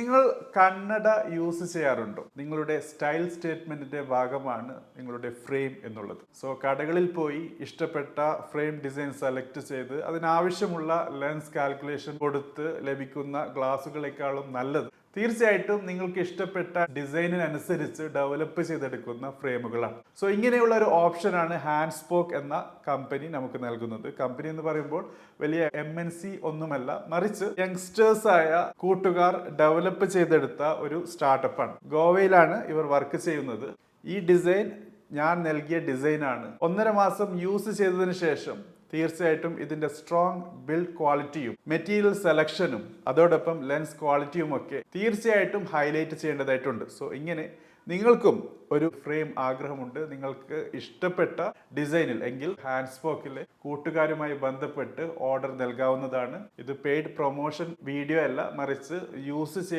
നിങ്ങൾ കണ്ണട യൂസ് ചെയ്യാറുണ്ടോ? നിങ്ങളുടെ സ്റ്റൈൽ സ്റ്റേറ്റ്മെന്റിന്റെ ഭാഗമാണ് നിങ്ങളുടെ ഫ്രെയിം എന്നുള്ളത്. സോ കടകളിൽ പോയി ഇഷ്ടപ്പെട്ട ഫ്രെയിം ഡിസൈൻ സെലക്ട് ചെയ്ത് അതിനാവശ്യമുള്ള ലെൻസ് കാൽക്കുലേഷൻ കൊടുത്ത് ലഭിക്കുന്ന ഗ്ലാസുകളെക്കാളും നല്ലത് തീർച്ചയായിട്ടും നിങ്ങൾക്ക് ഇഷ്ടപ്പെട്ട ഡിസൈനിനനുസരിച്ച് ഡെവലപ്പ് ചെയ്തെടുക്കുന്ന ഫ്രെയിമുകളാണ്. സോ ഇങ്ങനെയുള്ള ഒരു ഓപ്ഷനാണ് ഹാൻഡ്സ്പോക്ക് എന്ന കമ്പനി നമുക്ക് നൽകുന്നത്. കമ്പനി എന്ന് പറയുമ്പോൾ വലിയ MNC ഒന്നുമല്ല, മറിച്ച് യങ്സ്റ്റേഴ്സ് ആയ കൂട്ടുകാർ ഡെവലപ്പ് ചെയ്തെടുത്ത ഒരു സ്റ്റാർട്ടപ്പാണ്. ഗോവയിലാണ് ഇവർ വർക്ക് ചെയ്യുന്നത്. ഈ ഡിസൈൻ ഞാൻ നൽകിയ ഡിസൈനാണ്. 1.5 മാസം യൂസ് ചെയ്തതിന് ശേഷം തീർച്ചയായിട്ടും ഇതിന്റെ സ്ട്രോങ് ബിൽഡ് ക്വാളിറ്റിയും മെറ്റീരിയൽ സെലക്ഷനും അതോടൊപ്പം ലെൻസ് ക്വാളിറ്റിയും ഒക്കെ തീർച്ചയായിട്ടും ഹൈലൈറ്റ് ചെയ്യേണ്ടതായിട്ടുണ്ട്. സോ ഇങ്ങനെ നിങ്ങൾക്കും ഒരു ഫ്രെയിം ആഗ്രഹമുണ്ട്, നിങ്ങൾക്ക് ഇഷ്ടപ്പെട്ട ഡിസൈനിൽ എങ്കിൽ ഹാൻഡ്സ്പോക്കിലെ കൂട്ടുകാരുമായി ബന്ധപ്പെട്ട് ഓർഡർ നൽകാവുന്നതാണ്. ഇത് പെയ്ഡ് പ്രൊമോഷൻ വീഡിയോ അല്ല, മറിച്ച് യൂസ്